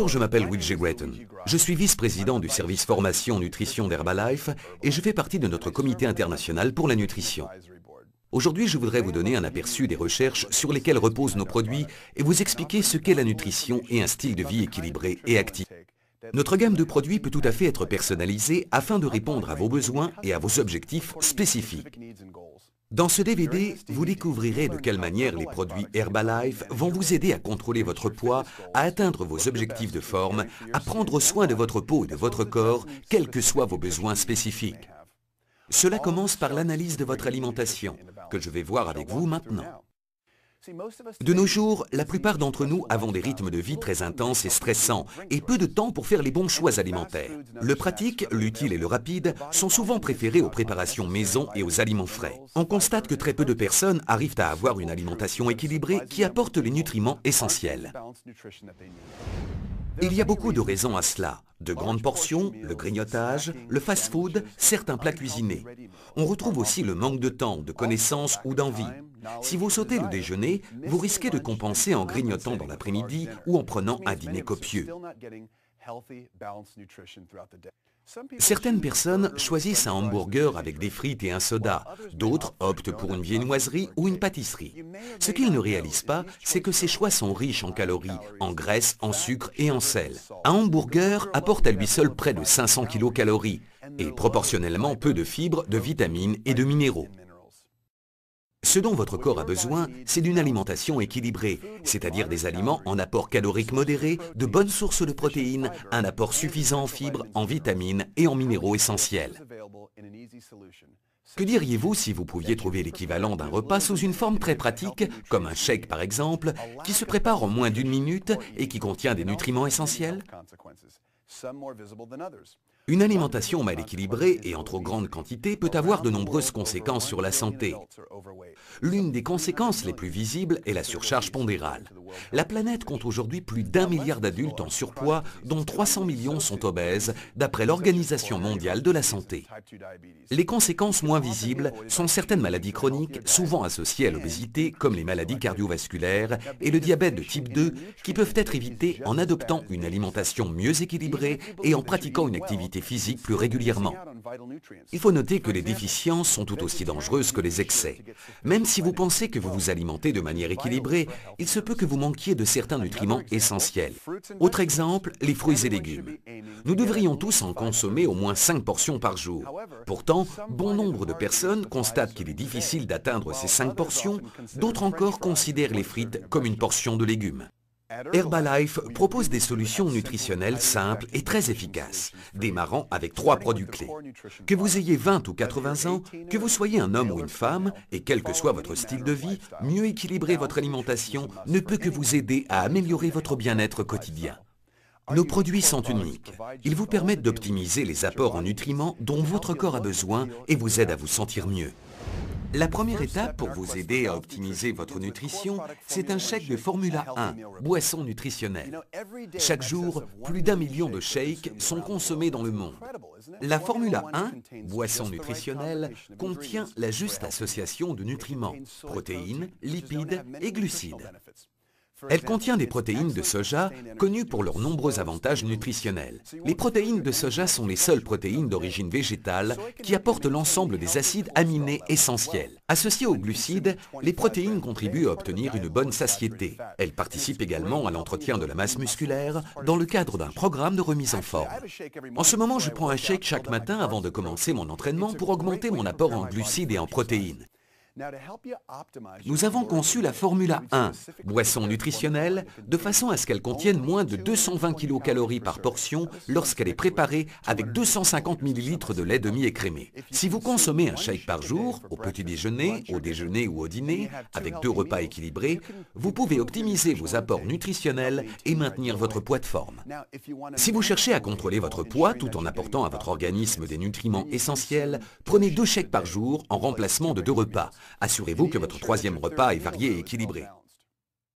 Bonjour, je m'appelle Will J. Gratton. Je suis vice-président du service formation nutrition d'Herbalife et je fais partie de notre comité international pour la nutrition. Aujourd'hui, je voudrais vous donner un aperçu des recherches sur lesquelles reposent nos produits et vous expliquer ce qu'est la nutrition et un style de vie équilibré et actif. Notre gamme de produits peut tout à fait être personnalisée afin de répondre à vos besoins et à vos objectifs spécifiques. Dans ce DVD, vous découvrirez de quelle manière les produits Herbalife vont vous aider à contrôler votre poids, à atteindre vos objectifs de forme, à prendre soin de votre peau et de votre corps, quels que soient vos besoins spécifiques. Cela commence par l'analyse de votre alimentation, que je vais voir avec vous maintenant. De nos jours, la plupart d'entre nous avons des rythmes de vie très intenses et stressants et peu de temps pour faire les bons choix alimentaires. Le pratique, l'utile et le rapide sont souvent préférés aux préparations maison et aux aliments frais. On constate que très peu de personnes arrivent à avoir une alimentation équilibrée qui apporte les nutriments essentiels. Il y a beaucoup de raisons à cela. De grandes portions, le grignotage, le fast-food, certains plats cuisinés. On retrouve aussi le manque de temps, de connaissances ou d'envie. Si vous sautez le déjeuner, vous risquez de compenser en grignotant dans l'après-midi ou en prenant un dîner copieux. Certaines personnes choisissent un hamburger avec des frites et un soda, d'autres optent pour une viennoiserie ou une pâtisserie. Ce qu'ils ne réalisent pas, c'est que ces choix sont riches en calories, en graisse, en sucre et en sel. Un hamburger apporte à lui seul près de 500 kcal et proportionnellement peu de fibres, de vitamines et de minéraux. Ce dont votre corps a besoin, c'est d'une alimentation équilibrée, c'est-à-dire des aliments en apport calorique modéré, de bonnes sources de protéines, un apport suffisant en fibres, en vitamines et en minéraux essentiels. Que diriez-vous si vous pouviez trouver l'équivalent d'un repas sous une forme très pratique, comme un shake par exemple, qui se prépare en moins d'1 minute et qui contient des nutriments essentiels? Une alimentation mal équilibrée et en trop grande quantité peut avoir de nombreuses conséquences sur la santé. L'une des conséquences les plus visibles est la surcharge pondérale. La planète compte aujourd'hui plus d'1 milliard d'adultes en surpoids, dont 300 millions sont obèses, d'après l'Organisation mondiale de la santé. Les conséquences moins visibles sont certaines maladies chroniques, souvent associées à l'obésité, comme les maladies cardiovasculaires et le diabète de type 2, qui peuvent être évitées en adoptant une alimentation mieux équilibrée et en pratiquant une activité physique plus régulièrement. Il faut noter que les déficiences sont tout aussi dangereuses que les excès. Même si vous pensez que vous vous alimentez de manière équilibrée, il se peut que vous manquiez de certains nutriments essentiels. Autre exemple, les fruits et légumes. Nous devrions tous en consommer au moins 5 portions par jour. Pourtant, bon nombre de personnes constatent qu'il est difficile d'atteindre ces 5 portions, d'autres encore considèrent les frites comme une portion de légumes. Herbalife propose des solutions nutritionnelles simples et très efficaces, démarrant avec 3 produits clés. Que vous ayez 20 ou 80 ans, que vous soyez un homme ou une femme, et quel que soit votre style de vie, mieux équilibrer votre alimentation ne peut que vous aider à améliorer votre bien-être quotidien. Nos produits sont uniques. Ils vous permettent d'optimiser les apports en nutriments dont votre corps a besoin et vous aident à vous sentir mieux. La première étape pour vous aider à optimiser votre nutrition, c'est un shake de Formula 1, boisson nutritionnelle. Chaque jour, plus d'1 million de shakes sont consommés dans le monde. La Formula 1, boisson nutritionnelle, contient la juste association de nutriments, protéines, lipides et glucides. Elle contient des protéines de soja, connues pour leurs nombreux avantages nutritionnels. Les protéines de soja sont les seules protéines d'origine végétale qui apportent l'ensemble des acides aminés essentiels. Associées aux glucides, les protéines contribuent à obtenir une bonne satiété. Elles participent également à l'entretien de la masse musculaire dans le cadre d'un programme de remise en forme. En ce moment, je prends un shake chaque matin avant de commencer mon entraînement pour augmenter mon apport en glucides et en protéines. Nous avons conçu la Formula 1, boisson nutritionnelle, de façon à ce qu'elle contienne moins de 220 kcal par portion lorsqu'elle est préparée avec 250 ml de lait demi-écrémé. Si vous consommez un shake par jour, au petit déjeuner, au déjeuner ou au dîner, avec 2 repas équilibrés, vous pouvez optimiser vos apports nutritionnels et maintenir votre poids de forme. Si vous cherchez à contrôler votre poids tout en apportant à votre organisme des nutriments essentiels, prenez 2 shakes par jour en remplacement de 2 repas. Assurez-vous que votre 3e repas est varié et équilibré.